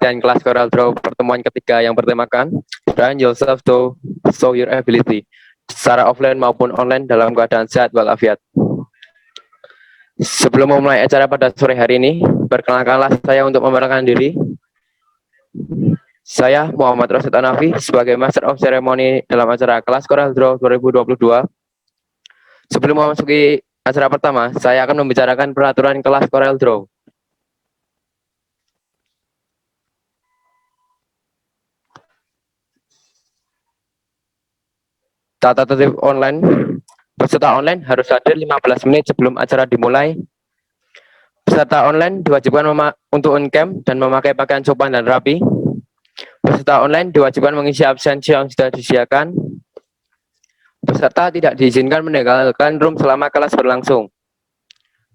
desain kelas Corel Draw pertemuan ketiga yang bertemakan Train Yourself to Show Your Ability secara offline maupun online dalam keadaan sehat walafiat. Sebelum memulai acara pada sore hari ini, perkenalkanlah saya untuk memperkenalkan diri. Saya Muhammad Rasid Anafi sebagai Master of Ceremony dalam acara kelas Corel Draw 2022. Sebelum memasuki acara pertama, saya akan membicarakan peraturan kelas Corel Draw. Tata tertib online. Peserta online harus hadir 15 menit sebelum acara dimulai. Peserta online diwajibkan untuk on-cam dan memakai pakaian sopan dan rapi. Peserta online diwajibkan mengisi absensi yang sudah disediakan. Peserta tidak diizinkan meninggalkan room selama kelas berlangsung.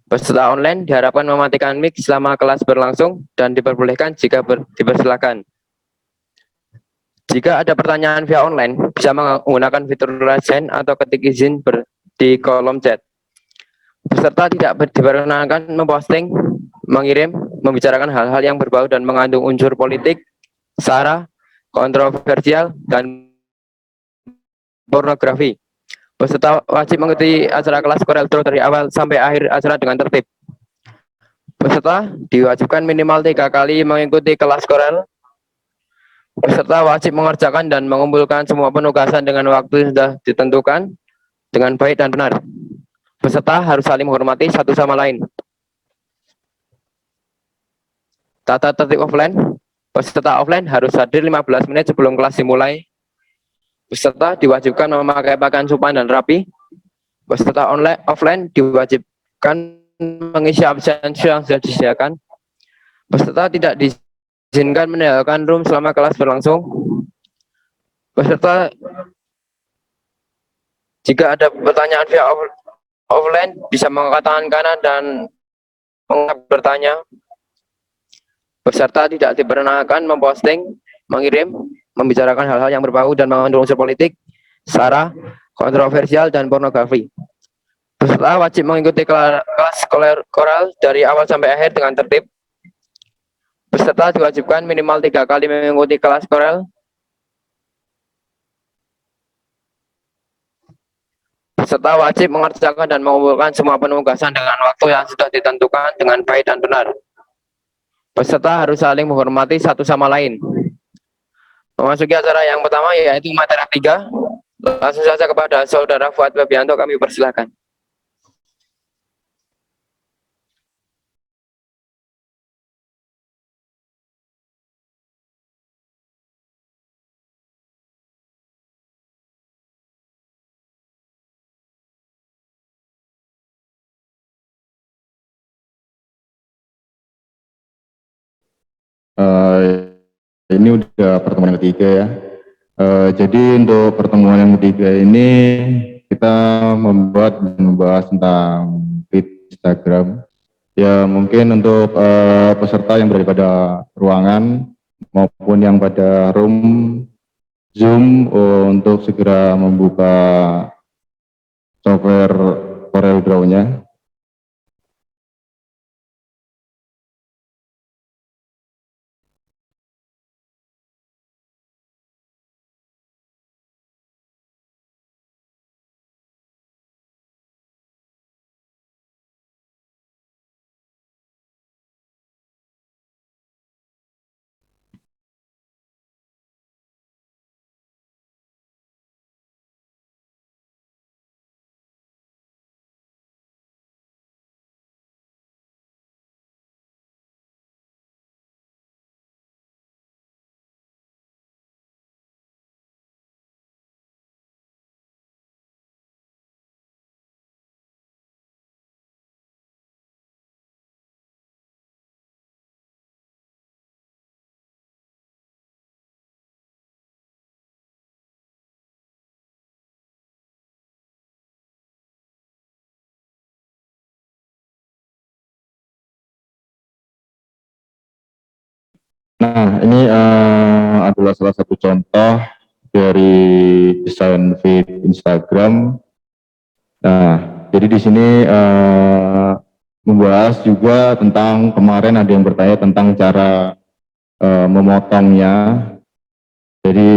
Peserta online diharapkan mematikan mic selama kelas berlangsung dan diperbolehkan jika dipersilakan. Jika ada pertanyaan via online, bisa menggunakan fitur raise hand atau ketik izin di kolom chat. Peserta tidak diperkenankan memposting, mengirim, membicarakan hal-hal yang berbau dan mengandung unsur politik, sara, kontroversial, dan pornografi. Peserta wajib mengikuti acara kelas Corel Draw dari awal sampai akhir acara dengan tertib. Peserta diwajibkan minimal 3 kali mengikuti kelas Corel. Peserta wajib mengerjakan dan mengumpulkan semua penugasan dengan waktu yang sudah ditentukan dengan baik dan benar. Peserta harus saling menghormati satu sama lain. Tata tertib offline. Peserta offline harus hadir 15 menit sebelum kelas dimulai. Peserta diwajibkan memakai pakaian sopan dan rapi. Peserta offline diwajibkan mengisi absensi yang sudah disediakan. Peserta tidak diizinkan meninggalkan room selama kelas berlangsung. Peserta jika ada pertanyaan via offline bisa mengangkat tangan kanan dan bertanya. Peserta tidak diperkenankan memposting, mengirim, membicarakan hal-hal yang berbau dan mengandung unsur politik, sara, kontroversial, dan pornografi. Peserta wajib mengikuti kelas Corel dari awal sampai akhir dengan tertib. Peserta diwajibkan minimal 3 kali mengikuti kelas Corel. Peserta wajib mengerjakan dan mengumpulkan semua penugasan dengan waktu yang sudah ditentukan dengan baik dan benar. Peserta harus saling menghormati satu sama lain. Memasuki acara yang pertama yaitu materi 3. Langsung saja kepada Saudara Fuad Febianto kami persilakan. Ini udah pertemuan yang ketiga ya. Jadi untuk pertemuan yang ketiga ini kita membahas tentang feed Instagram. Ya mungkin untuk peserta yang berada pada ruangan maupun yang pada room Zoom untuk segera membuka software Corel Draw-nya. Nah, ini adalah salah satu contoh dari desain feed Instagram. Nah, jadi di sini membahas juga tentang kemarin ada yang bertanya tentang cara memotongnya. Jadi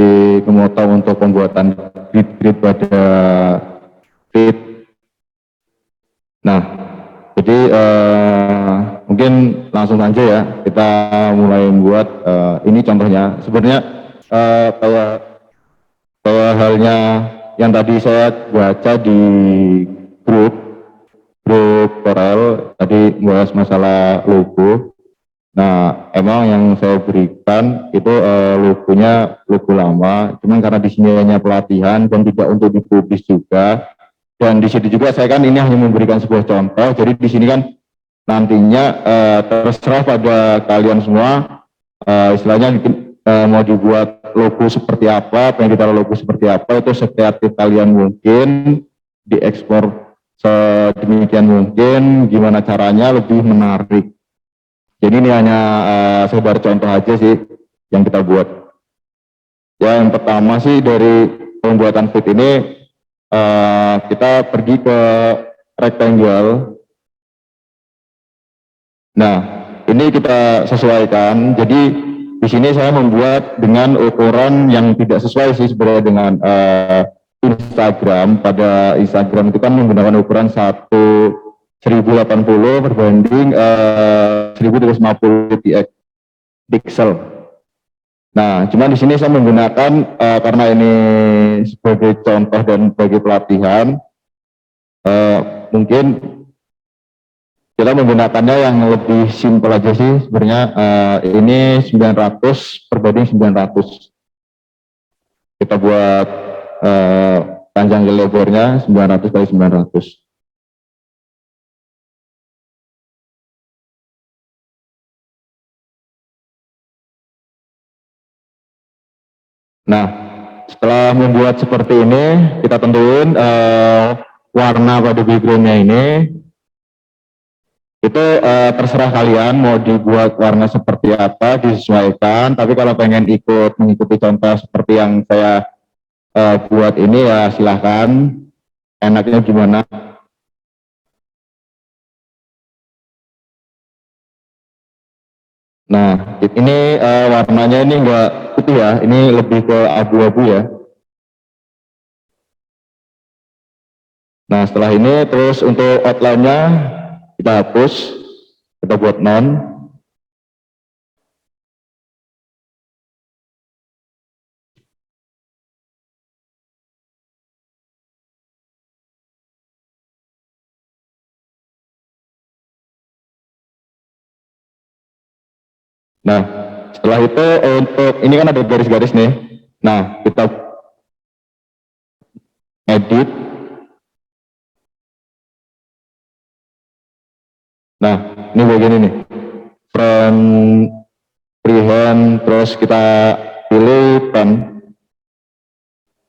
memotong untuk pembuatan grid-grid pada feed. Nah, jadi mungkin langsung saja ya kita mulai membuat ini contohnya. Sebenarnya kayak halnya yang tadi saya baca di grup Corel tadi membahas masalah logo. Nah, emang yang saya berikan itu logonya logo lama, cuman karena di sini hanya pelatihan dan tidak untuk dipublis juga. Dan di situ juga saya kan ini hanya memberikan sebuah contoh. Jadi di sini kan nantinya terserah pada kalian semua, istilahnya mau dibuat logo seperti apa, pengen ditaruh logo seperti apa, itu sekreatif kalian mungkin, diekspor sedemikian mungkin, gimana caranya lebih menarik. Jadi ini hanya sekedar contoh aja sih yang kita buat. Ya, yang pertama sih dari pembuatan feed ini kita pergi ke rectangle. Nah, ini kita sesuaikan. Jadi di sini saya membuat dengan ukuran yang tidak sesuai sih sebenarnya dengan Instagram. Pada Instagram itu kan menggunakan ukuran 1080 berbanding 1350 pixel. Nah, cuma di sini saya menggunakan karena ini sebagai contoh dan sebagai pelatihan, mungkin kita menggunakannya yang lebih simpel aja sih sebenarnya. Ini 900 berbanding 900. Kita buat panjang lebarnya 900 kali 900. Nah, setelah membuat seperti ini, kita tentuin warna pada backgroundnya ini. Itu terserah kalian mau dibuat warna seperti apa, disesuaikan. Tapi kalau pengen mengikuti contoh seperti yang saya buat ini ya silahkan. Enaknya gimana? Nah, ini warnanya ini enggak putih ya, ini lebih ke abu-abu ya. Nah, setelah ini terus untuk outline-nya kita hapus, kita buat none. Nah, setelah itu untuk ini kan ada garis-garis nih. Nah, kita edit. Nah, ini bagian ini. Front freehand, terus kita pilih pen.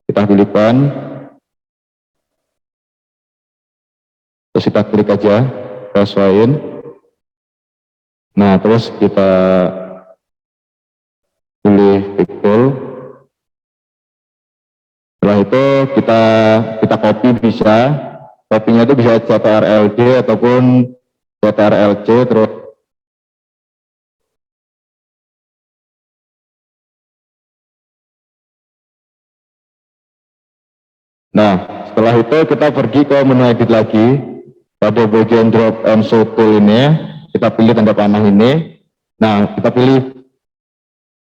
Kita pilih pen. Terus kita klik aja, kita sesuaiin. Nah, terus kita pilih pixel. Setelah itu kita copy bisa. Copy-nya itu bisa CTRL-D ataupun CTRL-C terus. Nah, setelah itu kita pergi ke menu edit lagi. Pada bagian drop and show tool ini, kita pilih tanda panah ini. Nah, kita pilih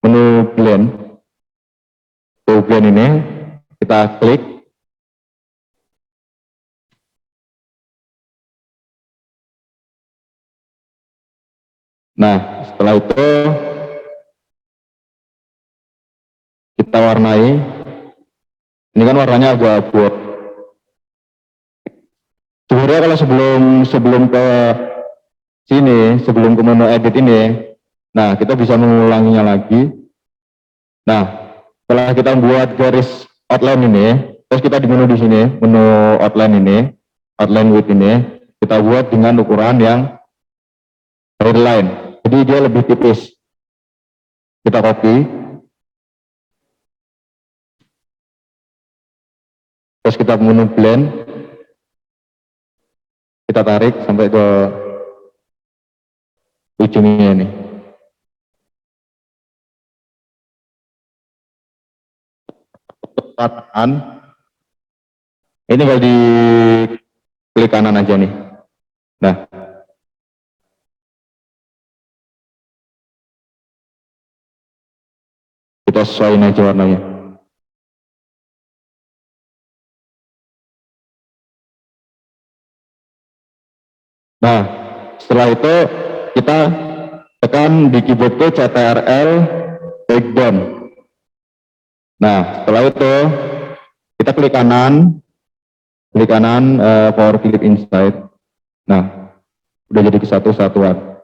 menu blend. Blend ini, kita klik. Nah, setelah itu kita warnai. Ini kan warnanya agak abu. Sebenarnya kalau sebelum ke sini, sebelum ke menu edit ini, nah kita bisa mengulanginya lagi. Nah, setelah kita buat garis outline ini, terus kita di menu di sini, menu outline ini, outline width ini, kita buat dengan ukuran yang hairline. Jadi dia lebih tipis. Kita copy. Terus kita menu blend. Kita tarik sampai ke ujungnya ini. warnaan, ini tinggal di klik kanan aja nih. Nah, kita sesuaiin aja warnanya. Nah, setelah itu kita tekan di keyboard itu CTRL background. Nah, setelah itu kita klik kanan Power Clip Insight. Nah, udah jadi kesatuan.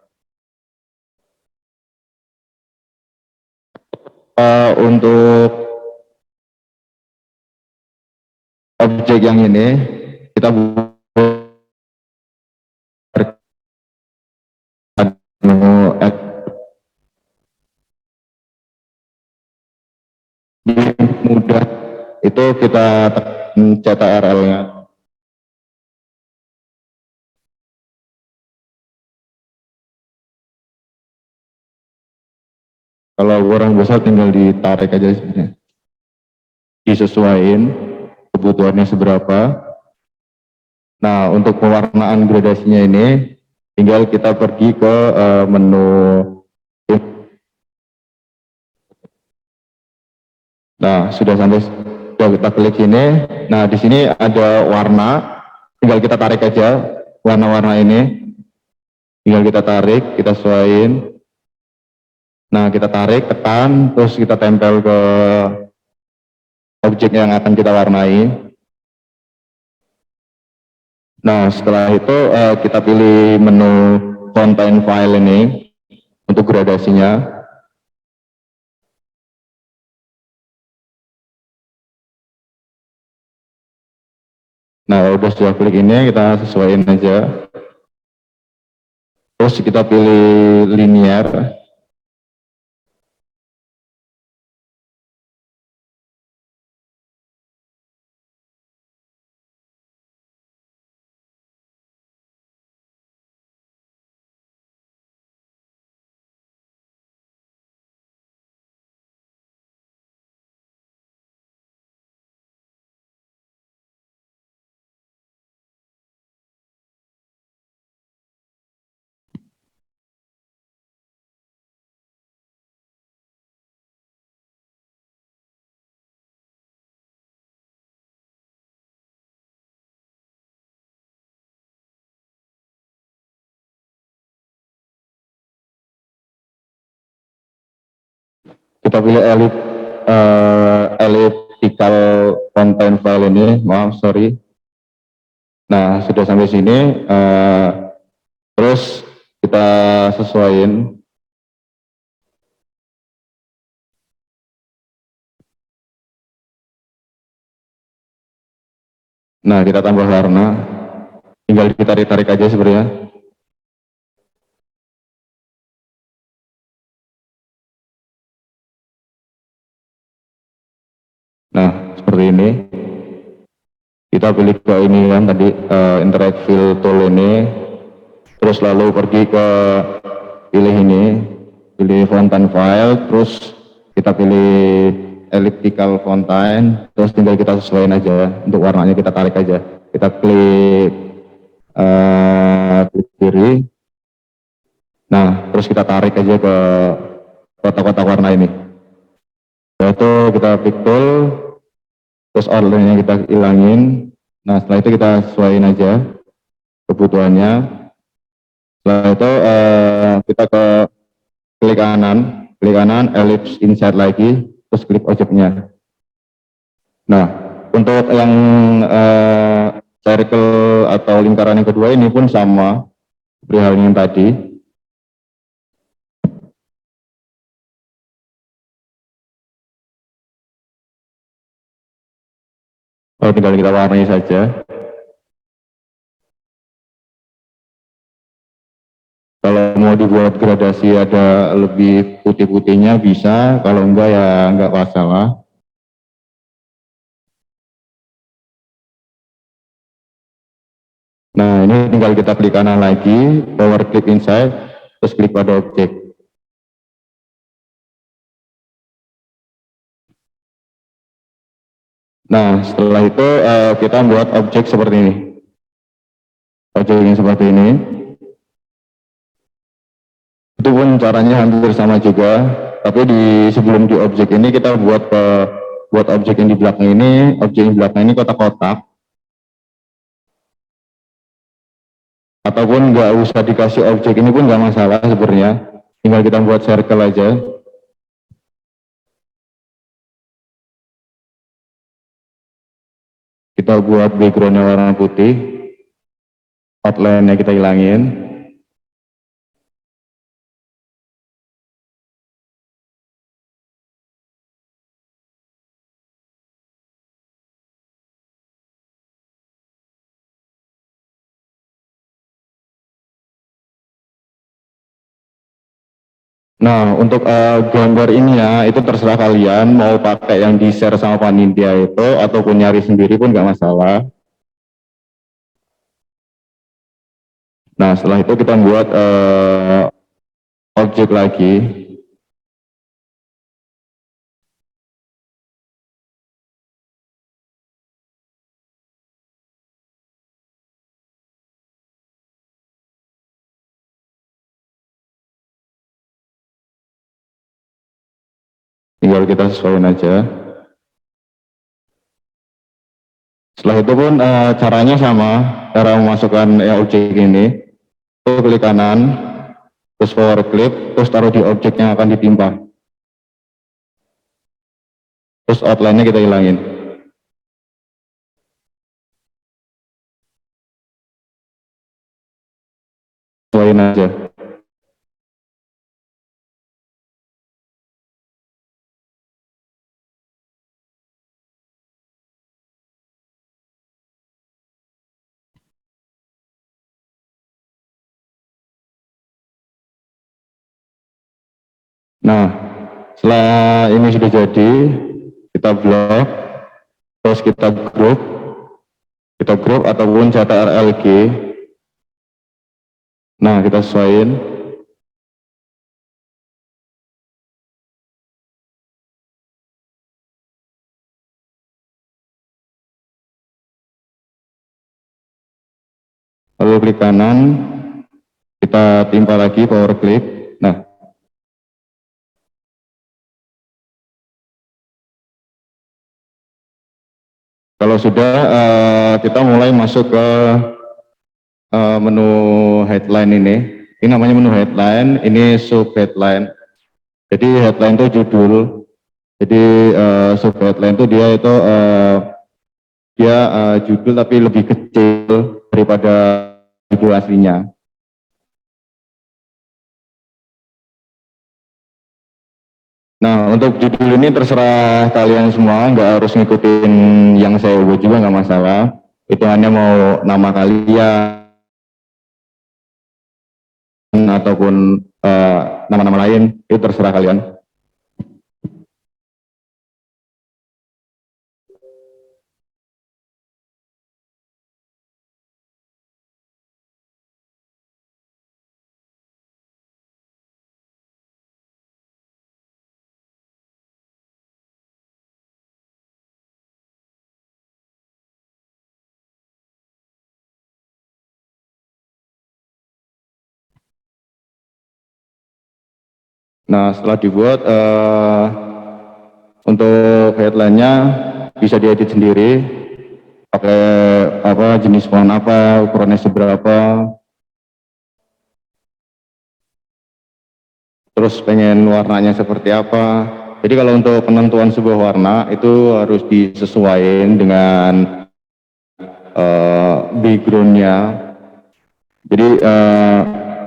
Untuk objek yang ini kita mudah itu kita tekan CTRL-nya. Kalau orang besar tinggal ditarik aja sebenarnya. Disesuaikan kebutuhannya seberapa. Nah, untuk pewarnaan gradasinya ini tinggal kita pergi ke menu. Nah, sudah kita klik sini. Nah, di sini ada warna, tinggal kita tarik aja warna-warna ini. Tinggal kita tarik, kita sesuaiin. Nah, kita tarik, tekan, terus kita tempel ke objek yang akan kita warnai. Nah, setelah itu kita pilih menu content file ini untuk gradasinya. Nah, udah sudah klik ini, kita sesuaiin aja. Terus kita pilih linear. Kita pilih elliptical content file ini, maaf, sorry. Nah, sudah sampai sini, terus kita sesuaiin. Nah, kita tambah warna, tinggal ditarik-tarik aja sebenarnya. Nah, seperti ini. Kita pilih ke ini kan tadi interact fill tool ini, terus lalu pergi ke pilih ini, pilih fontaine file, terus kita pilih elliptical fontaine, terus tinggal kita sesuaikan aja untuk warnanya, kita tarik aja, kita klik klik kiri. Nah, terus kita tarik aja ke kotak-kotak warna ini. Setelah itu kita pick tool, terus outline-nya kita hilangin. Nah, setelah itu kita sesuaiin aja kebutuhannya. Setelah itu kita ke klik kanan, ellipse insert lagi, terus klik objeknya. Nah, untuk yang circle atau lingkaran yang kedua ini pun sama seperti halnya yang tadi. Tinggal kita warnai saja. Kalau mau dibuat gradasi ada lebih putih-putihnya bisa, kalau enggak ya enggak masalah. Nah, ini tinggal kita klik kanan lagi, power clip inside, terus klik pada objek. Nah, setelah itu kita buat objek seperti ini. Objek yang seperti ini. Itu pun caranya hampir sama juga. Tapi sebelum di objek ini kita buat objek yang di belakang ini, objek yang di belakang ini kotak-kotak. Ataupun nggak usah dikasih objek ini pun nggak masalah sebenarnya. Tinggal kita buat circle aja. Kita buat backgroundnya warna putih, outline-nya kita hilangin. Nah, untuk gambar ini ya, itu terserah kalian mau pakai yang di-share sama panitia itu, ataupun nyari sendiri pun nggak masalah. Nah, setelah itu kita buat objek lagi. Tinggal kita sesuaikan aja. Setelah itu pun caranya sama, cara memasukkan objek ini. Itu klik kanan, terus power clip, terus taruh di objek yang akan ditimpa. Terus outline-nya kita hilangin. Sesuaiin aja. Nah, setelah ini sudah jadi, kita blok, terus kita group ataupun CTRL-G. Nah, kita sesuaiin. Lalu klik kanan, kita timpa lagi power clip. Nah, kalau sudah, kita mulai masuk ke menu headline ini. Ini namanya menu headline, ini sub headline. Jadi headline itu judul. Jadi sub headline itu dia judul tapi lebih kecil daripada judul aslinya. Nah, untuk judul ini terserah kalian semua, nggak harus ngikutin yang saya buat juga nggak masalah. Itu hanya mau nama kalian ataupun nama-nama lain, itu terserah kalian. Nah, setelah dibuat, untuk headline-nya bisa diedit sendiri, pakai apa, jenis font apa, ukurannya seberapa, terus pengen warnanya seperti apa. Jadi kalau untuk penentuan sebuah warna itu harus disesuaikan dengan background-nya. Jadi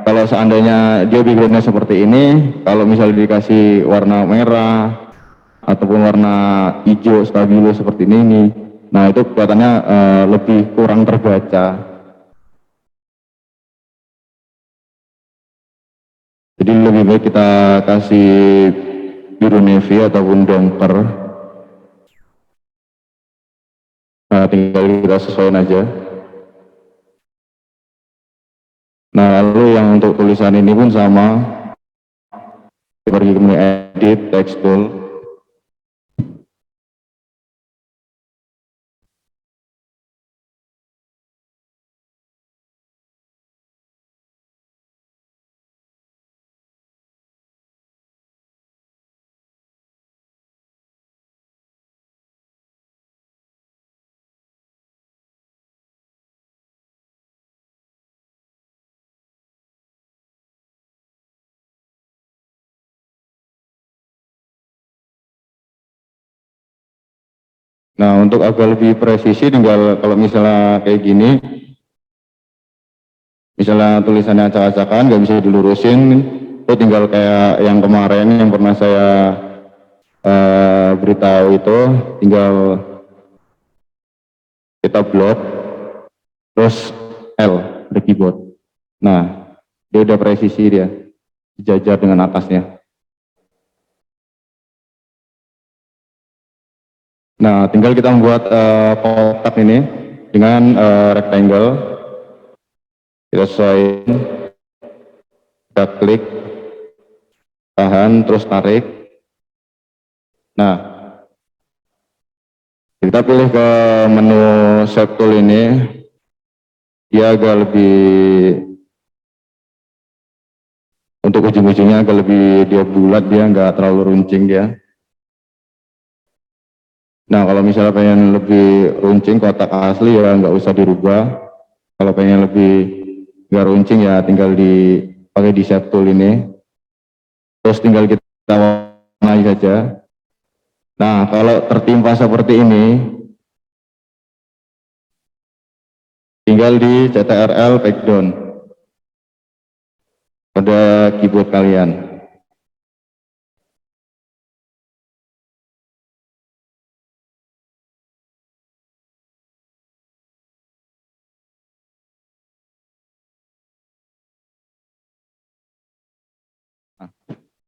kalau seandainya dia background-nya seperti ini, kalau misalnya dikasih warna merah ataupun warna hijau stabilo seperti ini, nah itu kelihatannya lebih kurang terbaca. Jadi lebih baik kita kasih biru navy ataupun dongker. Nah, tinggal kita sesuaikan aja. Nah, lalu yang untuk tulisan ini pun sama. Pergi ke menu edit, text tool. Nah, untuk agak lebih presisi tinggal kalau misalnya kayak gini, misalnya tulisannya acak-acakan nggak bisa dilurusin, itu tinggal kayak yang kemarin yang pernah saya beritahu itu, tinggal kita blok, terus L di keyboard. Nah, dia udah presisi dia, sejajar dengan atasnya. Nah, tinggal kita membuat kotak ini dengan rectangle. Kita sesuaikan, kita klik, tahan, terus tarik. Nah, kita pilih ke menu shape tool ini, dia agak lebih, untuk ujung-ujungnya agak lebih dia bulat, dia nggak terlalu runcing dia. Nah, kalau misalnya pengen lebih runcing kotak asli ya nggak usah dirubah. Kalau pengen lebih nggak runcing ya tinggal pakai di shape tool ini. Terus tinggal kita warnai saja. Nah, kalau tertimpa seperti ini, tinggal di CTRL backdown pada keyboard kalian.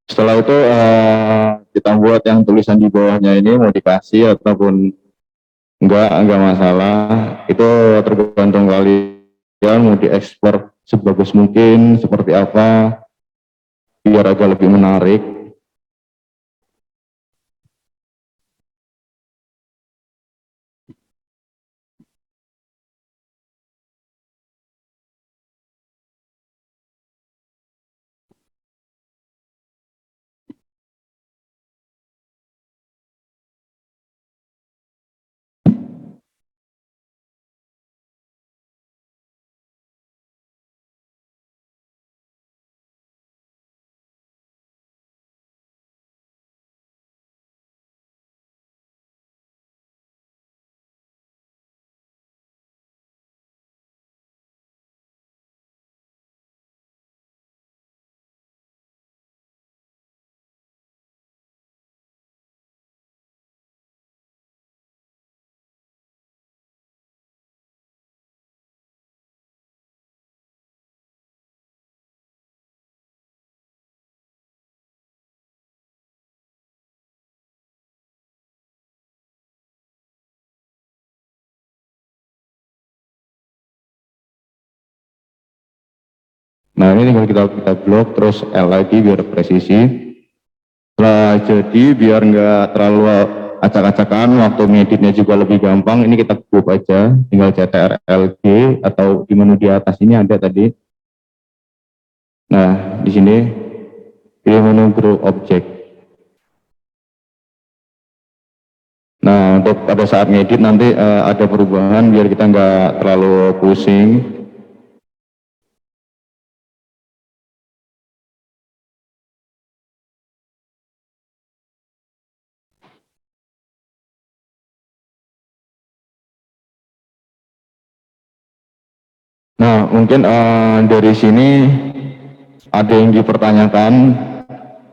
Setelah itu kita buat yang tulisan di bawahnya ini mau dikasih ataupun enggak masalah. Itu tergantung kalian mau diekspor sebagus mungkin seperti apa biar agak lebih menarik. Nah, ini tinggal kita blok terus L lagi biar presisi. Setelah jadi biar nggak terlalu acak-acakan, waktu ngeditnya juga lebih gampang, ini kita group aja, tinggal CTRL G atau di menu di atas ini ada tadi. Nah, di sini pilih menu group object. Nah, untuk pada saat ngedit nanti ada perubahan biar kita nggak terlalu pusing. Nah, mungkin dari sini ada yang dipertanyakan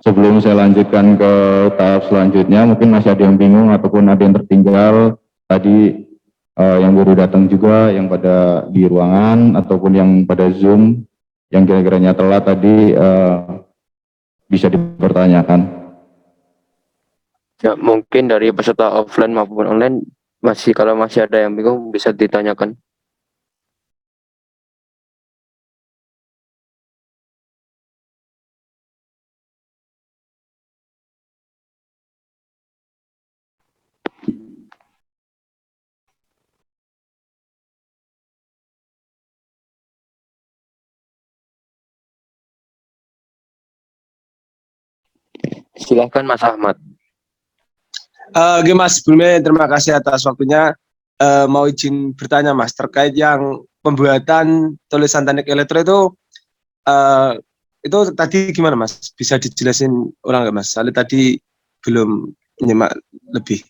sebelum saya lanjutkan ke tahap selanjutnya. Mungkin masih ada yang bingung ataupun ada yang tertinggal tadi, yang baru datang juga, yang pada di ruangan ataupun yang pada Zoom, yang kira-kiranya telat tadi, bisa dipertanyakan. Ya, mungkin dari peserta offline maupun online kalau masih ada yang bingung bisa ditanyakan. Silahkan Mas Ahmad. Oke Mas, sebelumnya terima kasih atas waktunya. Mau izin bertanya Mas, terkait yang pembuatan tulisan teknik elektro itu tadi gimana Mas? Bisa dijelasin ulang nggak Mas? Soalnya tadi belum menyimak lebih.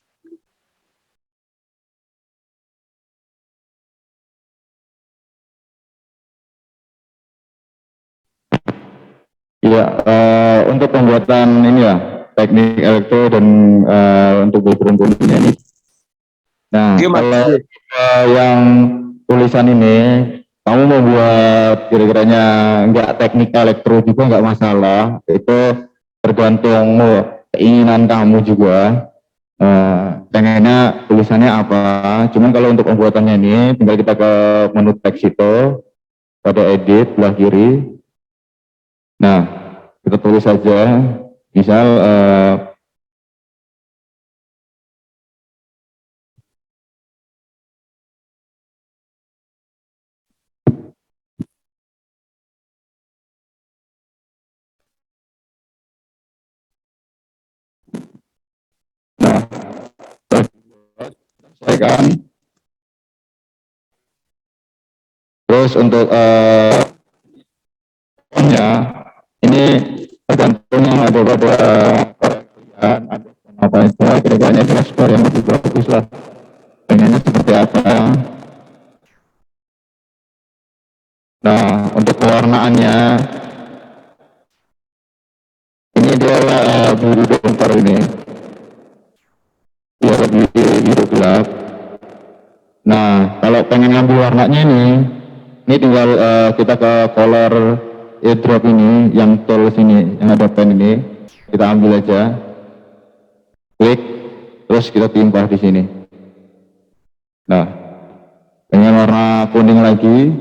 ya, untuk pembuatan ini ya, teknik elektro dan untuk background kondisinya ini. Nah, Oke, Mas. kalau yang tulisan ini, kamu mau buat kira-kiranya nggak teknik elektro juga nggak masalah. Itu tergantung keinginan kamu juga. Pengennya tulisannya apa. Cuman kalau untuk pembuatannya ini, tinggal kita ke menu teks itu, pada edit sebelah kiri. Nah, kita tulis saja, misal saya kan. Terus untuk ya, ini tergantung yang ada pada kalian, ada apa itu, kira-kiranya skor yang lebih bagus lah. Pengennya seperti apa. Nah, untuk pewarnaannya, ini dia biru bongkar ini, biar lebih biru gelap. Nah, kalau pengen ngambil warnanya ini tinggal kita ke color airdrop ini, yang tools ini, yang ada pen ini, kita ambil aja, klik, terus kita timpah di sini. Nah, pengen warna kuning lagi,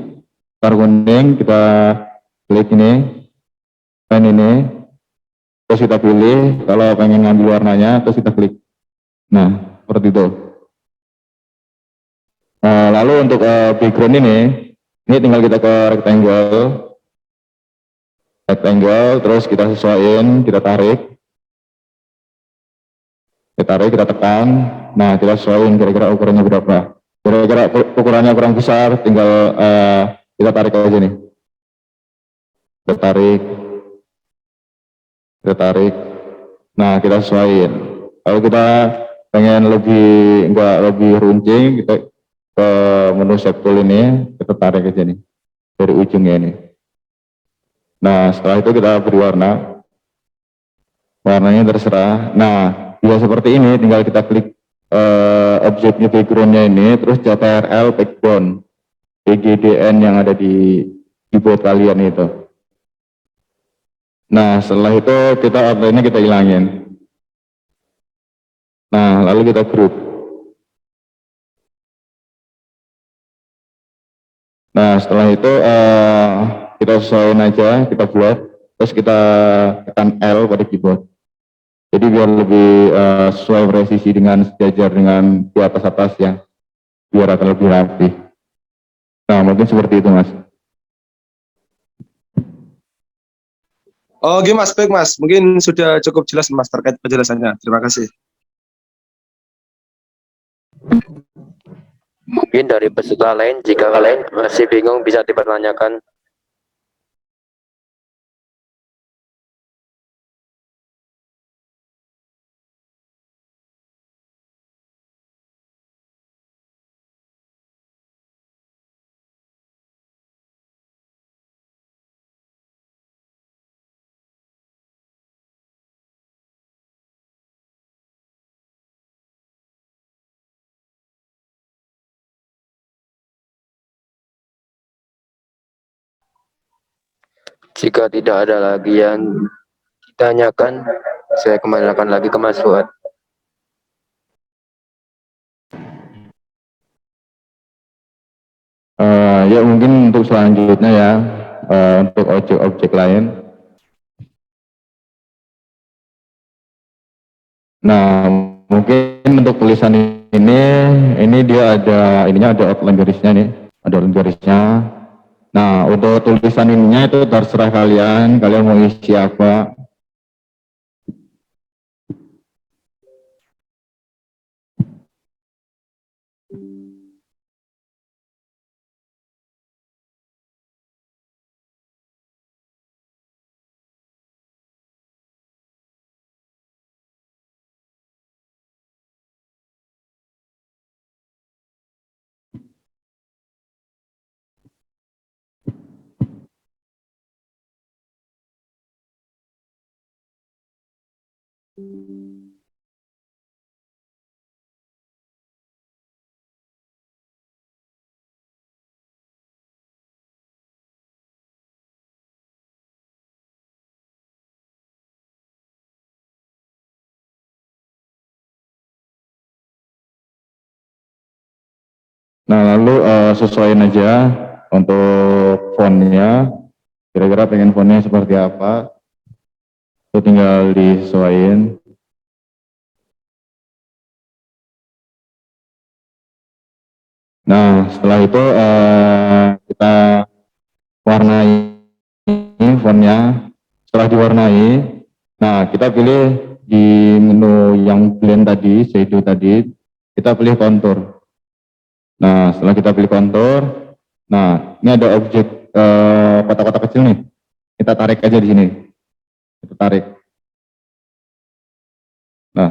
warna kuning, kita klik ini, pen ini, terus kita pilih, kalau pengen ngambil warnanya, terus kita klik. Nah, seperti itu. Lalu untuk background ini tinggal kita ke rectangle, terus kita sesuaiin, kita tarik, kita tekan. Nah, kita sesuaiin kira-kira ukurannya berapa. Kira-kira ukurannya kurang besar, tinggal kita tarik aja nih. Kita tarik. Nah, kita sesuaiin. Kalau kita pengen lebih runcing, kita ke menu shape tool ini, kita tarik aja nih dari ujungnya ini. Nah, setelah itu kita beri warnanya terserah. Nah, bila seperti ini tinggal kita klik objeknya backgroundnya ini, terus CTRL background BGDN yang ada di keyboard kalian itu. Nah, setelah itu kita outline-nya kita hilangin. Nah, lalu kita group. Nah, setelah itu kita sesuaiin aja, kita buat, terus kita tekan L pada keyboard. Jadi biar lebih sesuai presisi dengan sejajar dengan di atas ya, biar akan lebih rapi. Nah, mungkin seperti itu, Mas. Oke, Mas. Baik, Mas. Mungkin sudah cukup jelas, Mas, terkait penjelasannya. Terima kasih. Mungkin dari peserta lain, jika kalian masih bingung bisa dipertanyakan. Jika tidak ada lagi yang ditanyakan, saya kembalikan lagi ke Mas Fuad. Ya mungkin untuk selanjutnya ya, untuk objek-objek lain. Nah, mungkin untuk tulisan ini dia ada ininya, ada outline garisnya nih, ada outline garisnya. Nah, untuk tulisan ininya itu terserah kalian mau isi apa. Nah, lalu sesuaiin aja untuk fontnya, kira-kira pengen fontnya seperti apa, itu tinggal disesuaiin. Nah, setelah itu kita warnai fontnya. Setelah diwarnai, nah kita pilih di menu yang blend tadi, shadow tadi, kita pilih contour. Nah, setelah kita pilih contour, nah ini ada objek kotak-kotak kecil nih. Kita tarik aja di sini. Kita tarik. Nah,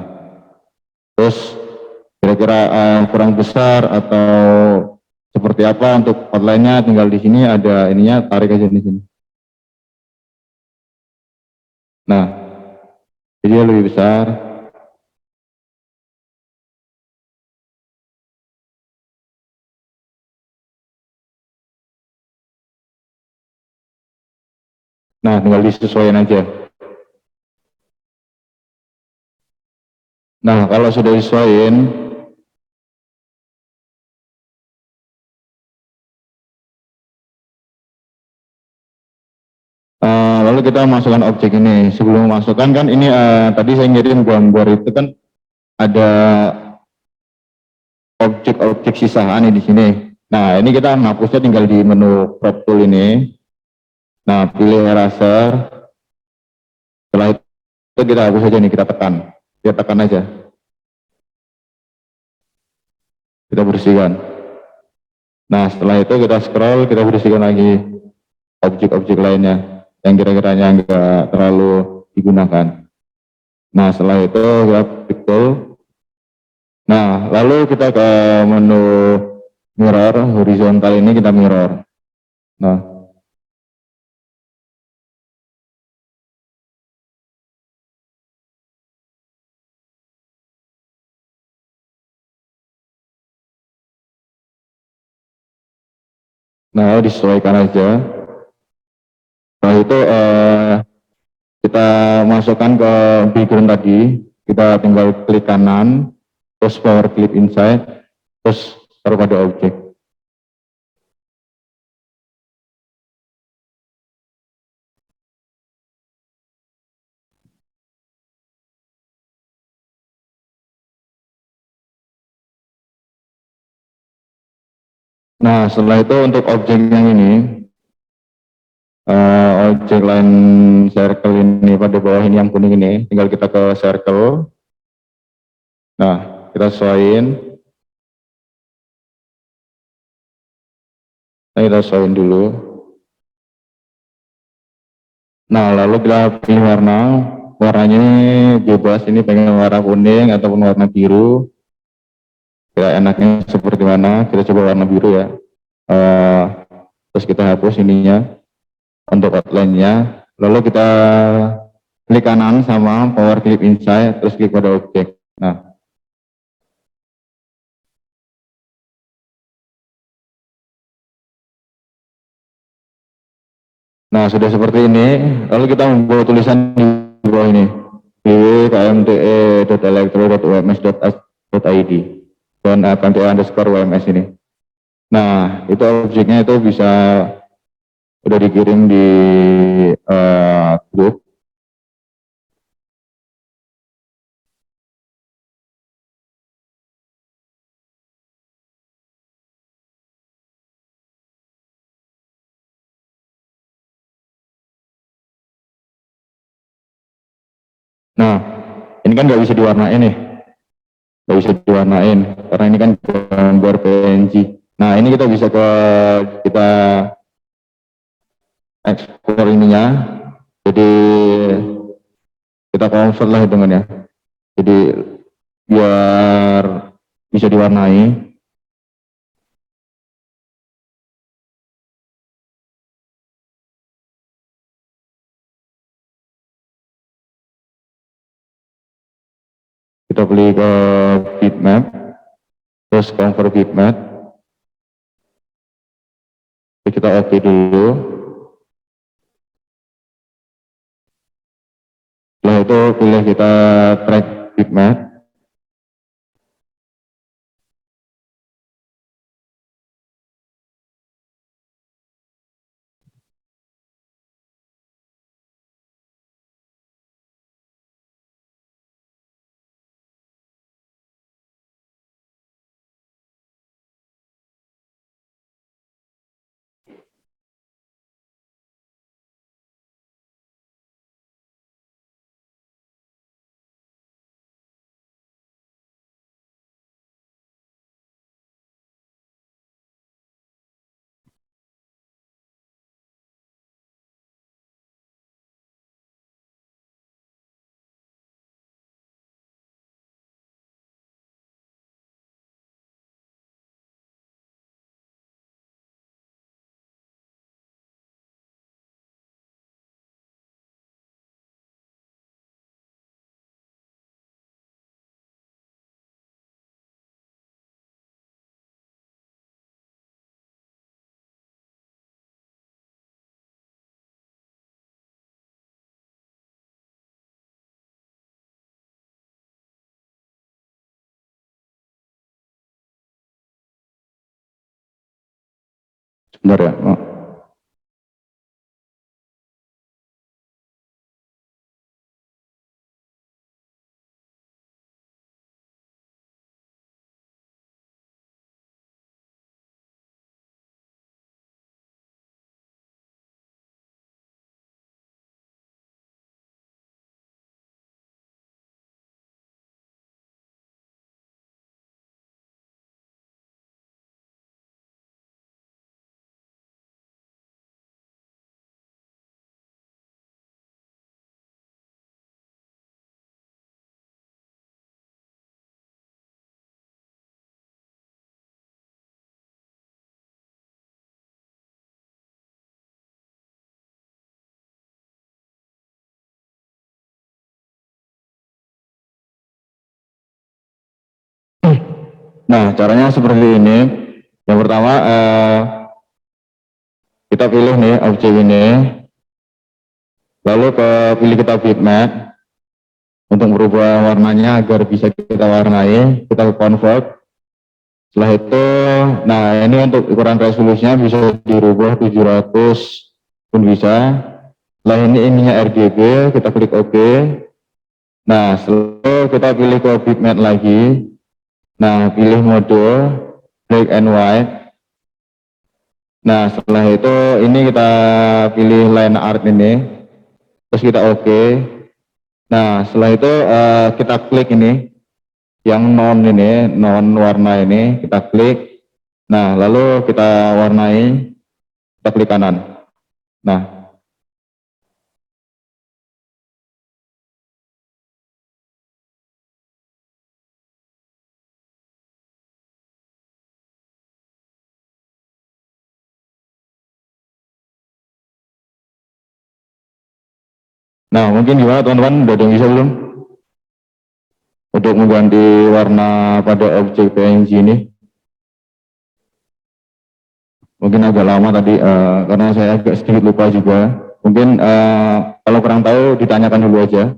terus kira-kira kurang besar atau seperti apa untuk outline-nya, tinggal di sini ada ininya, tarik aja di sini. Nah, jadi lebih besar. Nah, tinggal disesuaikan aja. Nah, kalau sudah disesuaikan, lalu kita masukkan objek ini. Sebelum masukkan kan ini tadi saya ngirim gambar itu kan ada objek-objek sisaan di sini. Nah, ini kita hapusnya tinggal di menu crop tool ini. Nah, pilih eraser. Setelah itu kita hapus aja nih, kita tekan. Kita tekan aja. Kita bersihkan. Nah, setelah itu kita scroll, kita bersihkan lagi objek-objek lainnya yang kira-kiranya enggak terlalu digunakan. Nah, setelah itu kita klik tool. Nah, lalu kita ke menu mirror, horizontal ini kita mirror. Nah, disesuaikan aja. Setelah itu kita masukkan ke background tadi, kita tinggal klik kanan, terus power clip inside, terus taruh pada objek. Nah, setelah itu untuk objek yang ini, objek line circle ini pada bawah ini yang kuning ini, tinggal kita ke circle. Nah, kita sesuaiin. Nah, kita sesuaiin dulu. Nah, lalu kita pilih warna. Warnanya ini bebas, ini pengen warna kuning ataupun warna biru. Kira enaknya seperti mana, kita coba warna biru ya. Terus kita hapus ininya untuk outline-nya, lalu kita klik kanan sama power clip inside, terus klik pada objek. Nah, sudah seperti ini, lalu kita membuat tulisan di bawah ini, www.kmte.elektro.ums.id dan kmte_wms ini. Nah, itu objeknya itu bisa udah dikirim di grup. Nah, ini kan nggak bisa diwarnain nih, nggak bisa diwarnain karena ini kan gambar PNG. Nah, ini kita bisa kita ekspor ininya, jadi kita convert lah hitungannya. Jadi biar bisa diwarnai. Kita pilih ke bitmap, terus convert bitmap. Kita oke dulu. Setelah itu pilih kita track bitmap. Sebentar ya. Nah, caranya seperti ini. Yang pertama, kita pilih nih objek ini, lalu pilih kita bitmap untuk merubah warnanya agar bisa kita warnai. Kita convert. Setelah itu, nah ini untuk ukuran resolusinya bisa dirubah 700 pun bisa. Setelah ini ininya RGB, kita klik OK. Nah, setelah kita pilih ke bitmap lagi. Nah, pilih mode black and white. Nah, setelah itu ini kita pilih line art ini, terus kita oke. Nah, setelah itu kita klik ini, yang non ini, non warna ini, kita klik. Nah, lalu kita warnai, kita klik kanan. Nah, mungkin gimana teman-teman, udah ada yang bisa belum? Untuk mengganti warna pada objek PNG ini. Mungkin agak lama tadi, karena saya agak sedikit lupa juga. Mungkin kalau kurang tahu ditanyakan dulu aja.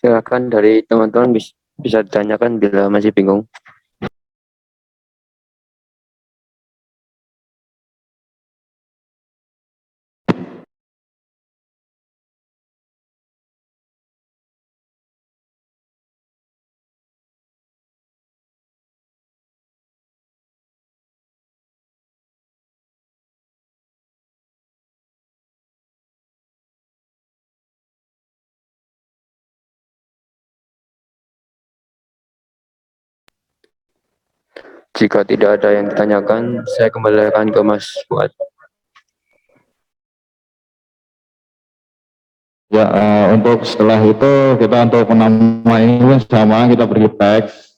Silakan dari teman-teman bisa ditanyakan bila masih bingung. Jika tidak ada yang ditanyakan, saya kembalikan ke Mas Fuad. Ya, untuk setelah itu kita untuk penama ini pun sama, kita beri teks.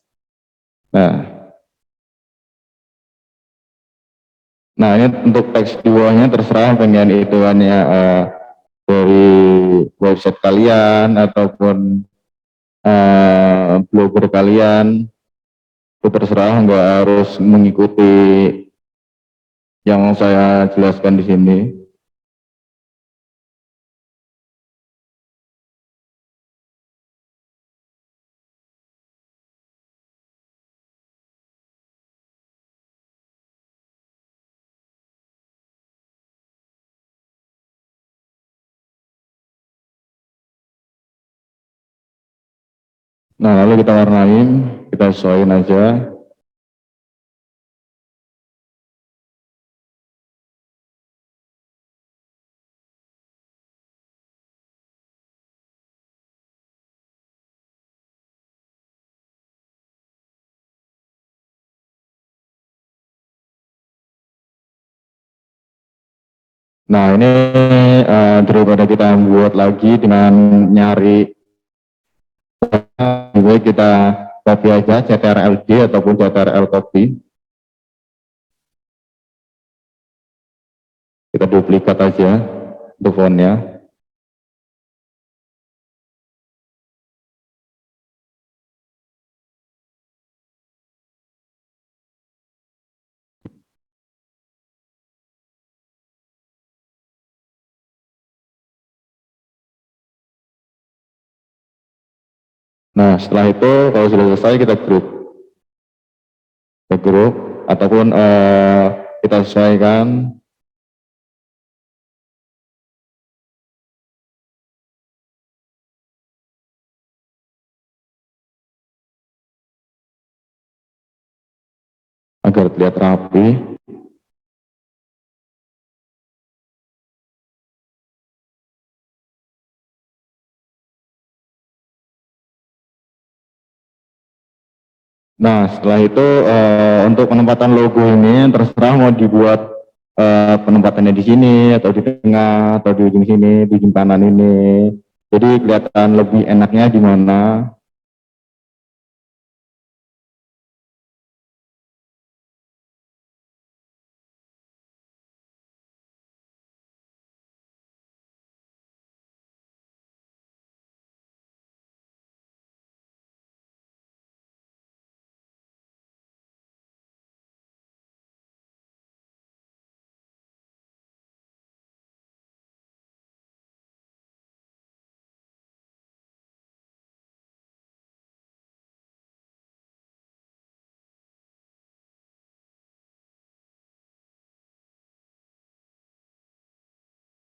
Nah ini untuk teks di bawahnya terserah pengen itu hanya dari website kalian ataupun blogger kalian, itu terserah, nggak harus mengikuti yang saya jelaskan di sini. Nah, lalu kita warnain, kita sesuaiin aja. Nah, ini daripada kita buat lagi dengan nyari, baik kita copy aja CTRL-D ataupun CTRL copy. Kita duplikat aja untuk fontnya. Nah, setelah itu kalau sudah selesai kita grup ataupun kita sesuaikan. Agar terlihat rapi. Nah, setelah itu untuk penempatan logo ini terserah mau dibuat penempatannya di sini atau di tengah atau di ujung sini, di ujung kanan ini. Jadi kelihatan lebih enaknya di mana.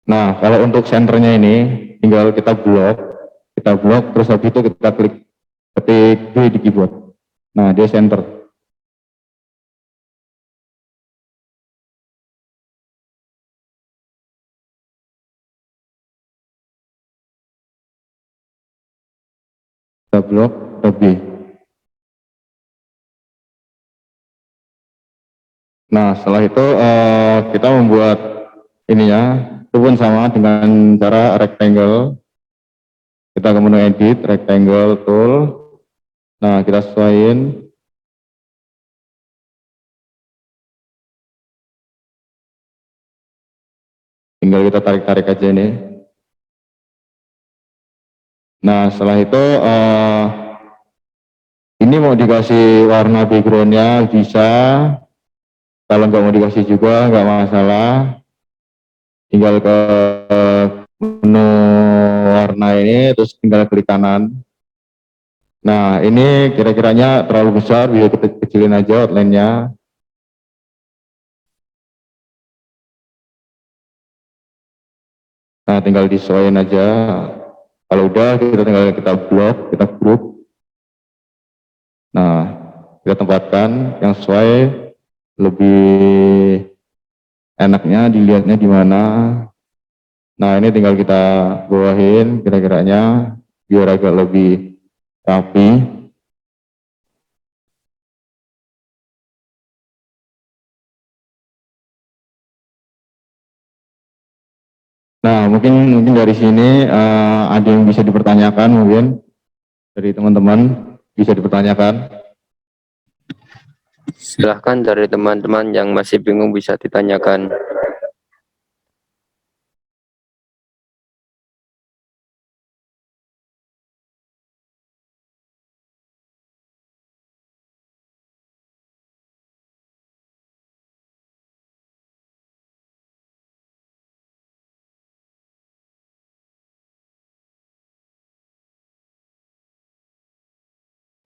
Nah, kalau untuk senternya ini tinggal kita blok, terus habis itu kita ketik D di keyboard. Nah, dia center. Kita blok, B. Nah, setelah itu kita membuat ininya, itu pun sama dengan cara rectangle. Kita ke menu edit, rectangle tool. Nah, kita sesuaiin. Tinggal kita tarik-tarik aja ini. Nah, setelah itu ini mau dikasih warna backgroundnya bisa. Kalau nggak mau dikasih juga nggak masalah. Tinggal ke menu warna ini, terus tinggal klik kanan. Nah, ini kira-kiranya terlalu besar, bisa kita kecilin aja outline-nya. Nah, tinggal disesuaikan aja. Kalau udah, kita blok, kita group. Nah, kita tempatkan yang sesuai, lebih enaknya dilihatnya di mana. Nah, ini tinggal kita bawahin kira-kiranya biar agak lebih rapi. Nah, mungkin dari sini ada yang bisa dipertanyakan, mungkin dari teman-teman bisa dipertanyakan. Silahkan dari teman-teman yang masih bingung bisa ditanyakan.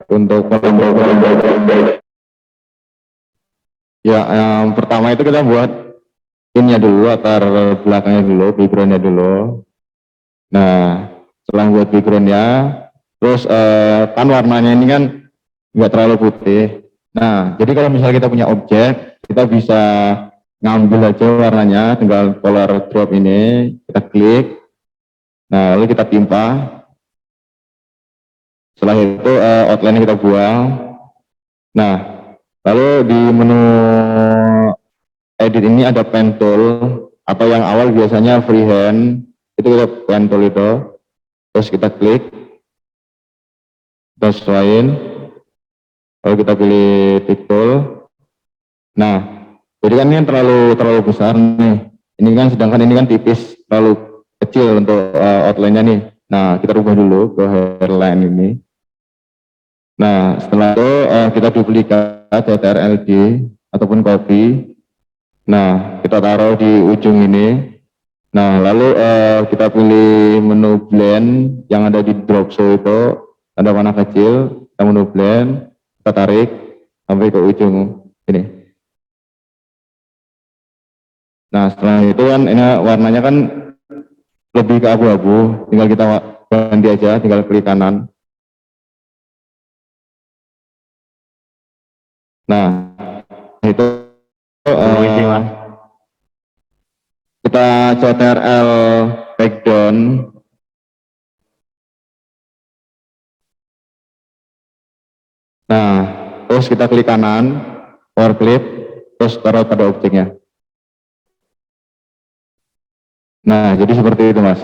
untuk ya, yang pertama itu kita buat innya dulu, latar belakangnya dulu, backgroundnya dulu. Nah, setelah buat backgroundnya, terus kan warnanya ini kan nggak terlalu putih. Nah, jadi kalau misalnya kita punya objek, kita bisa ngambil aja warnanya, tinggal color drop ini, kita klik. Nah, lalu kita timpa. Setelah itu outline kita buang. Nah, lalu di menu edit ini ada pen tool, atau yang awal biasanya freehand, itu kita pen tool itu. Terus kita klik, kita sesuaiin, lalu kita pilih tick tool. Nah, jadi kan ini terlalu besar nih. Ini kan sedangkan ini kan tipis, terlalu kecil untuk outline-nya nih. Nah, kita rubah dulu ke hairline ini. Nah, setelah itu kita duplikat CTRL-D ataupun copy. Nah, kita taruh di ujung ini. Nah, lalu kita pilih menu blend yang ada di drop show itu, ada warna kecil, kita menu blend, kita tarik sampai ke ujung ini. Nah, setelah itu kan ini warnanya kan lebih ke abu-abu, tinggal kita ganti aja, tinggal klik kanan. Nah, itu kita CTRL background. Nah, terus kita klik kanan, power clip, terus taruh pada objeknya. Nah, jadi seperti itu, Mas.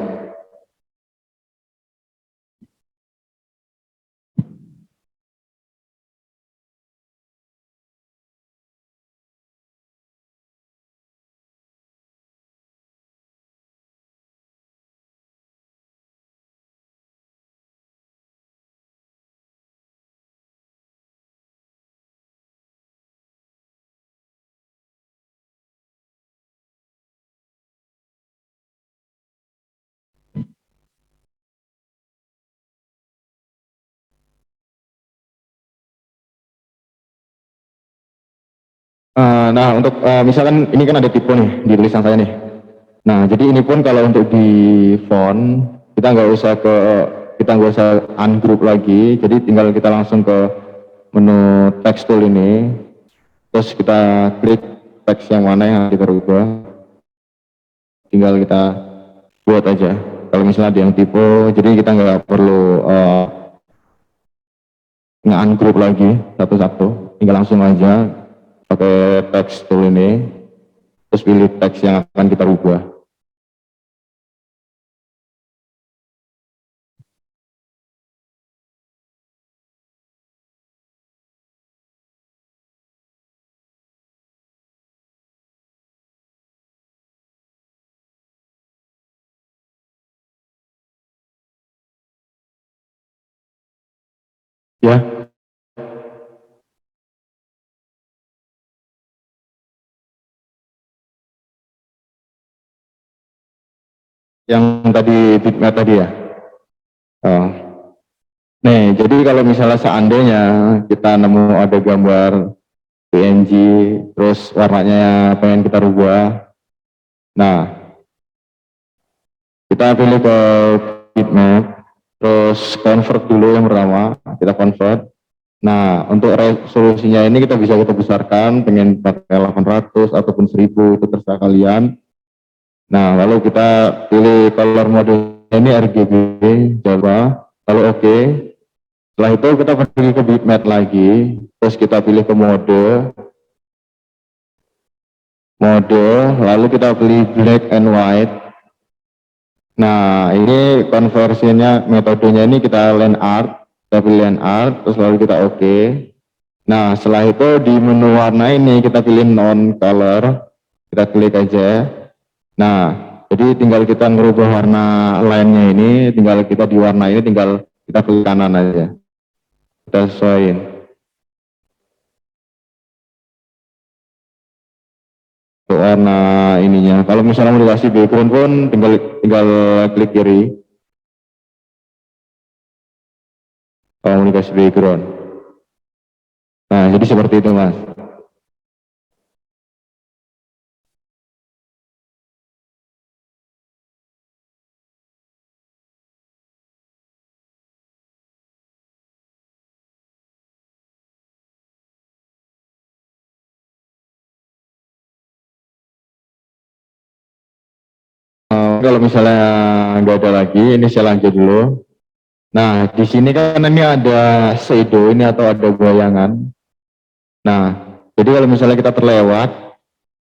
Nah, untuk misalkan ini kan ada tipe nih di tulisan saya nih. Nah, jadi ini pun kalau untuk di font kita nggak usah ungroup lagi. Jadi tinggal kita langsung ke menu text tool ini, terus kita klik teks yang mana yang kita rubah. Tinggal kita buat aja. Kalau misalnya ada yang tipe, jadi kita nggak perlu nge-ungroup lagi satu-satu. Tinggal langsung aja pakai text tool ini, terus pilih teks yang akan kita rubah. Ya, yang tadi bitmap tadi ya. Oh. Nih, jadi kalau misalnya seandainya kita nemu ada gambar PNG, terus warnanya pengen kita rubah, nah kita pilih ke bitmap, terus convert dulu yang pertama, kita convert. Nah, untuk resolusinya ini kita bisa kita besarkan, pengen pakai 800 ataupun 1000, itu terserah kalian. Nah, lalu kita pilih color mode ini RGB, Java, lalu oke. Setelah itu kita pergi ke bitmap lagi, terus kita pilih ke mode, lalu kita pilih black and white. Nah, ini konversinya, metodenya ini kita land art, kita pilih land art, terus lalu kita oke. Nah, setelah itu di menu warna ini kita pilih non color, kita klik aja. Nah, jadi tinggal kita ngerubah warna line-nya ini, tinggal kita di warna ini, tinggal kita klik kanan aja. Kita sesuaiin. Untuk warna ininya. Kalau misalnya mau dikasih background pun tinggal klik kiri. Kalau mau dikasih background. Nah, jadi seperti itu, Mas. Kalau misalnya nggak ada lagi, ini saya lanjut dulu. Nah, di sini kan ini ada shadow ini atau ada bayangan. Nah, jadi kalau misalnya kita terlewat,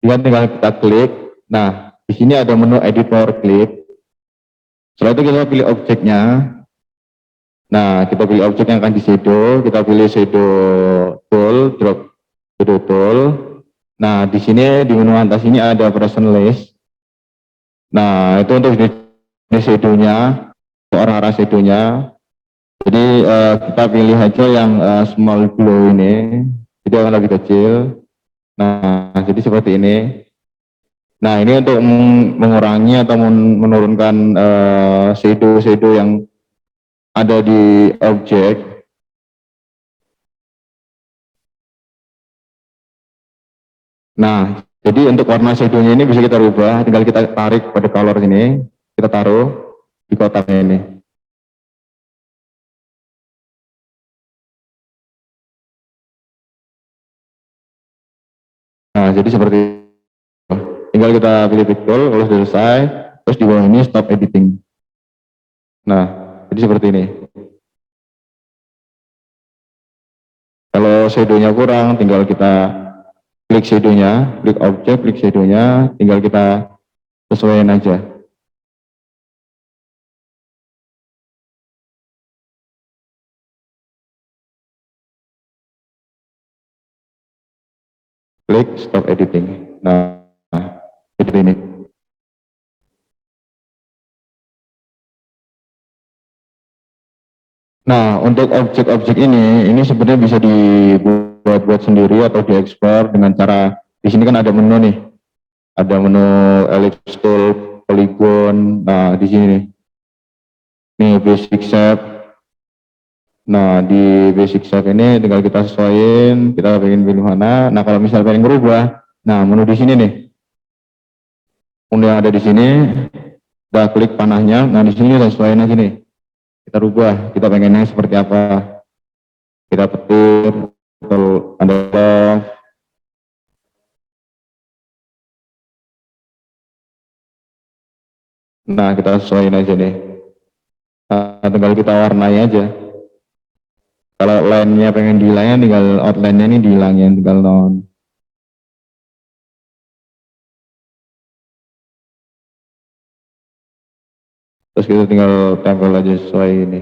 tinggal kita klik. Nah, di sini ada menu editor klik. Setelah itu kita pilih objeknya. Nah, kita pilih objek yang akan di shadow. Kita pilih shadow tool, drop shadow tool. Nah, di sini di menu atas ini ada person list. Nah, itu untuk di shadownya, arah-arah shadownya. Jadi kita pilih aja yang small glow ini, jadi akan lebih kecil. Nah, jadi seperti ini. Nah, ini untuk mengurangi atau menurunkan shadow-shadow yang ada di objek. Nah, jadi untuk warna shadownya ini bisa kita rubah, tinggal kita tarik pada color ini, kita taruh di kotaknya ini. Nah, jadi seperti itu. Tinggal kita pilih pick tool, kalau sudah selesai, terus di bawah ini stop editing. Nah, jadi seperti ini. Kalau shadownya kurang, tinggal kita klik shadownya, klik objek, klik shadownya, tinggal kita sesuaikan aja. Klik stop editing. Nah, seperti ini. Nah, untuk objek-objek ini sebenarnya bisa dibuat sendiri atau diekspor dengan cara, di sini kan ada menu nih, ada menu ellipse tool, polygon. Nah, di sini nih basic shape. Nah, di basic shape ini tinggal kita sesuaiin, kita pengen pilih mana. Nah, kalau misalnya pengen merubah, nah menu di sini nih, menu yang ada di sini, kita klik panahnya. Nah, di sini kita sesuaiin aja nih, kita rubah, kita pengennya seperti apa, kita petir atau ada. Nah, kita sesuaiin aja nih. Nah, tinggal kita warnai aja. Kalau line-nya pengen dihilangin, tinggal outline-nya ini dihilangin, tinggal non. Terus kita tinggal tempel aja sesuai ini.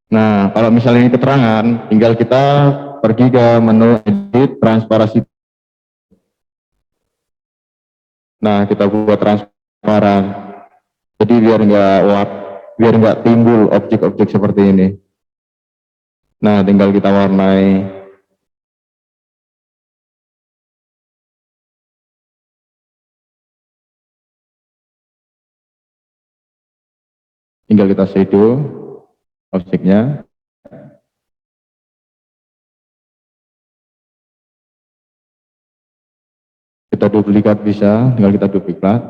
Nah, kalau misalnya ini keterangan, tinggal kita pergi ke menu edit transparansi. Nah, kita buat transparan. Jadi biar nggak timbul objek-objek seperti ini. Nah, tinggal kita warnai. Tinggal kita shadow objeknya. Kita duplikat bisa, tinggal kita duplikat.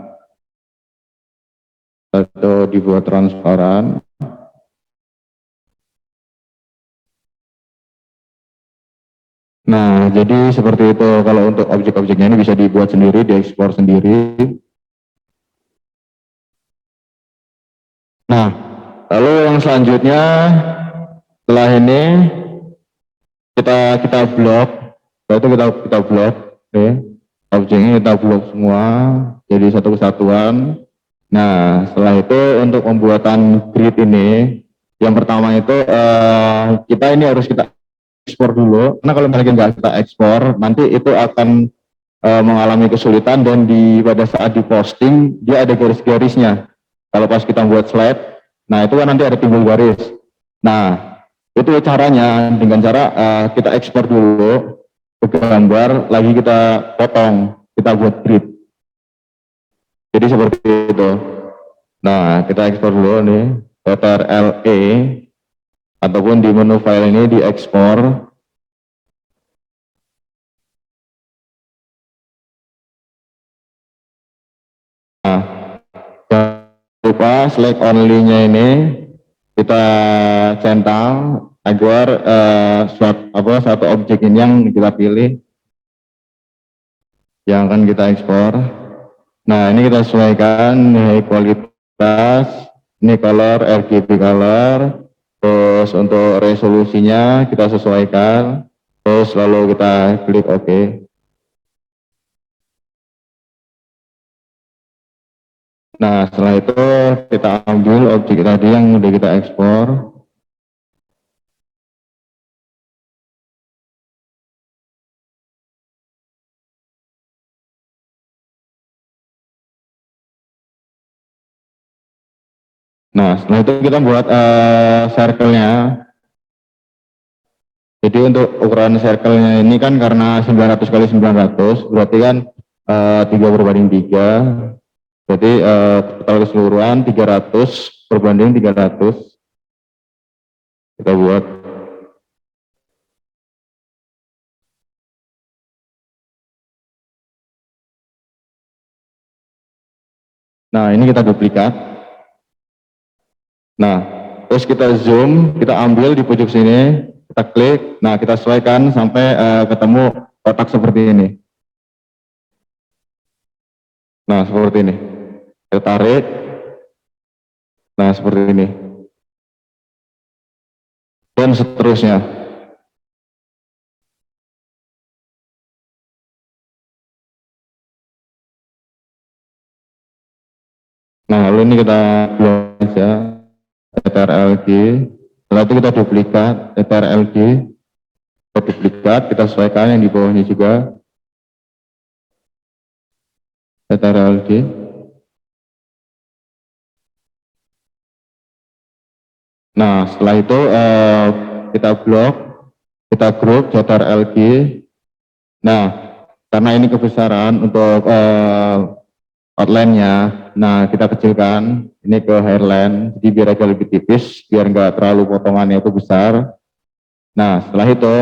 Atau dibuat transparan. Nah, jadi seperti itu. Kalau untuk objek-objeknya ini bisa dibuat sendiri, diekspor sendiri. Nah, lalu yang selanjutnya setelah ini kita blok. Setelah itu kita blok, oke. Objeknya kita blok semua jadi satu kesatuan. Nah, setelah itu untuk pembuatan grid ini, yang pertama itu kita ini harus kita ekspor dulu, karena kalau misalnya nggak kita ekspor, nanti itu akan mengalami kesulitan dan pada saat diposting dia ada garis-garisnya. Kalau pas kita buat slide, nah itu kan nanti ada timbul garis. Nah, itu caranya dengan cara kita ekspor dulu ke gambar, lagi kita potong, kita buat grid. Jadi seperti itu. Nah, kita ekspor dulu nih, Ctrl+E ataupun di menu file ini diekspor. Jangan lupa select only-nya ini kita centang agar satu objek ini yang kita pilih yang akan kita ekspor. Nah, ini kita sesuaikan nih kualitas, ini color, RGB color, terus untuk resolusinya kita sesuaikan, terus lalu kita klik OK. Nah, setelah itu kita ambil objek tadi yang sudah kita ekspor. Nah, setelah itu kita buat circle-nya. Jadi untuk ukuran circle-nya ini kan karena 900 kali 900, berarti kan 3/3. Jadi total keseluruhan 300/300. Kita buat. Nah, ini kita duplikat. Nah, terus kita zoom, kita ambil di pojok sini, kita klik, nah kita sesuaikan sampai ketemu kotak seperti ini. Nah, seperti ini. Kita tarik. Nah, seperti ini. Dan seterusnya. Nah, lalu ini kita buat aja TRLG. Setelah itu kita duplikat TRLG. Kita duplikat, kita sesuaikan yang di bawahnya juga. TRLG. Nah, setelah itu kita blok, kita group TRLG. Nah, karena ini kebesaran untuk outline-nya, nah kita kecilkan ini ke hairline, jadi biar agak lebih tipis, biar nggak terlalu potongannya itu besar. Nah, setelah itu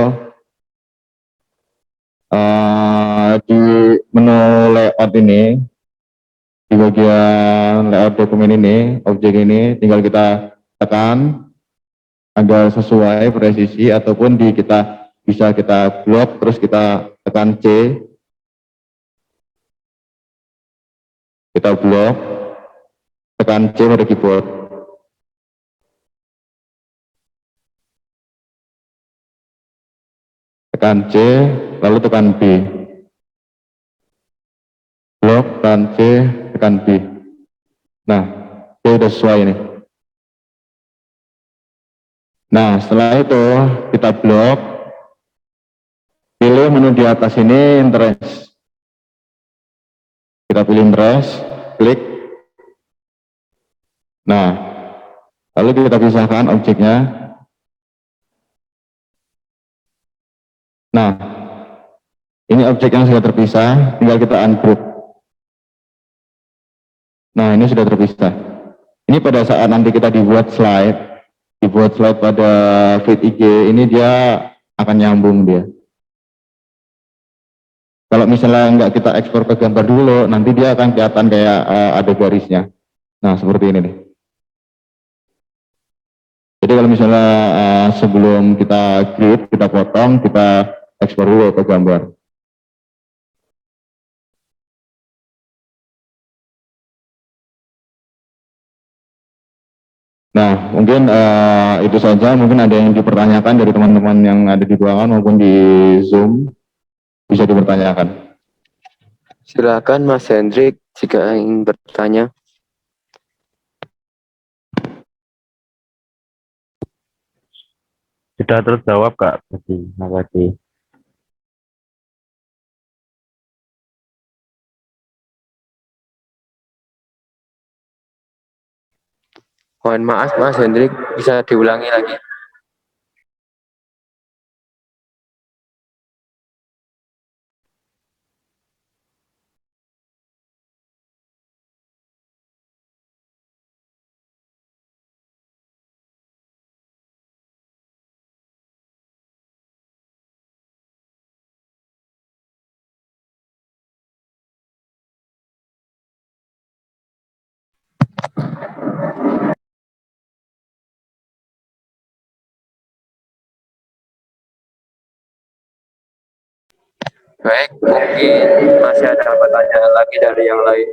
di menu layout ini, di bagian layout dokumen ini, objek ini, tinggal kita tekan agar sesuai presisi, ataupun kita bisa kita blok, terus kita tekan C, kita blok, tekan C pada keyboard. Tekan C, lalu tekan B. Blok, tekan C, tekan B. Nah, C sudah sesuai ini. Nah, setelah itu kita blok, pilih menu di atas ini interest. Kita pilih interest, klik. Nah, lalu kita pisahkan objeknya. Nah, ini objek yang sudah terpisah, tinggal kita ungroup. Nah, ini sudah terpisah. Ini pada saat nanti kita dibuat slide pada feed IG, ini dia akan nyambung dia. Kalau misalnya nggak kita ekspor ke gambar dulu, nanti dia akan kelihatan kayak ada garisnya. Nah, seperti ini nih. Jadi kalau misalnya sebelum kita grid, kita potong, kita ekspor dulu ke gambar. Nah, mungkin itu saja. Mungkin ada yang dipertanyakan dari teman-teman yang ada di ruangan maupun di Zoom, bisa dipertanyakan. Silakan Mas Hendrik jika ingin bertanya. Sudah terjawab Kak. Terima kasih. Mohon maaf Mas Hendrik, bisa diulangi lagi. Baik, mungkin masih ada pertanyaan lagi dari yang lain.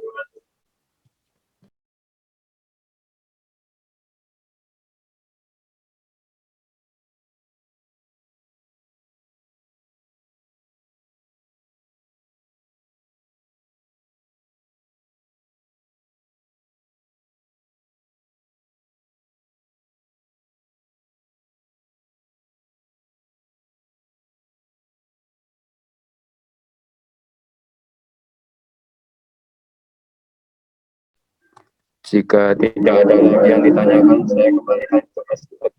Jika tidak ada lagi yang ditanyakan, saya kembalikan ke Mas Fuad.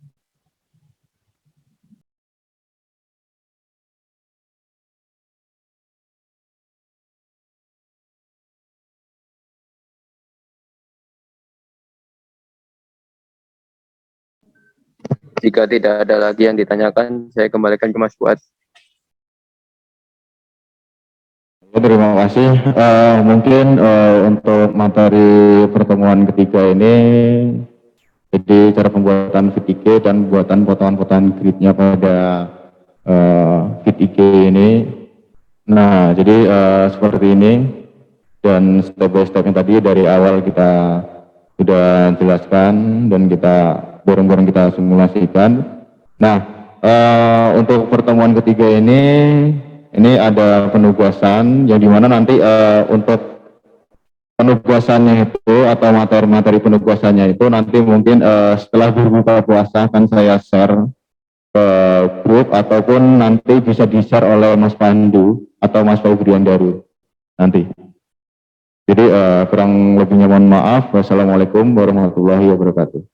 Jika tidak ada lagi yang ditanyakan, saya kembalikan ke Mas Fuad. Terima kasih. Mungkin untuk materi pertemuan ketiga ini, jadi cara pembuatan feed IG dan pembuatan potongan-potongan gridnya pada feed IG ini. Nah, jadi seperti ini, dan step by stepnya tadi dari awal kita sudah jelaskan dan kita bareng-bareng kita simulasikan. Nah, untuk pertemuan ketiga ini ada penugasan yang dimana nanti untuk penugasannya itu atau materi-materi penugasannya itu nanti mungkin setelah berbuka puasa akan saya share ke grup ataupun nanti bisa di-share oleh Mas Pandu atau Mas Fabrian Daru nanti. Jadi kurang lebihnya mohon maaf. Wassalamualaikum warahmatullahi wabarakatuh.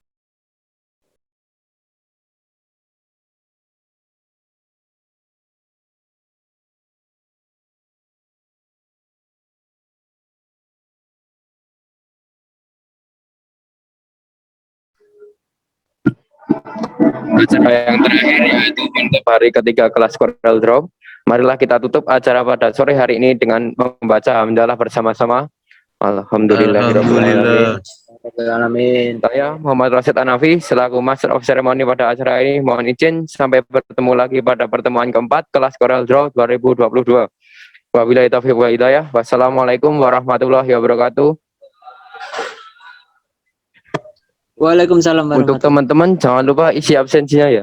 Acara yang terakhir yaitu untuk hari ketiga kelas Corel Draw. Marilah kita tutup acara pada sore hari ini dengan membaca hamdalah bersama-sama. Alhamdulillahirrahmanirrahim. Saya Muhammad Rasid Anafi selaku Master of Ceremony pada acara ini mohon izin sampai bertemu lagi pada pertemuan keempat kelas Corel Draw 2022. Wabillahi taufiq wa hidayah. Wassalamualaikum warahmatullahi wabarakatuh. Waalaikumsalam warahmatullahi Untuk teman-teman jangan lupa isi absensinya ya.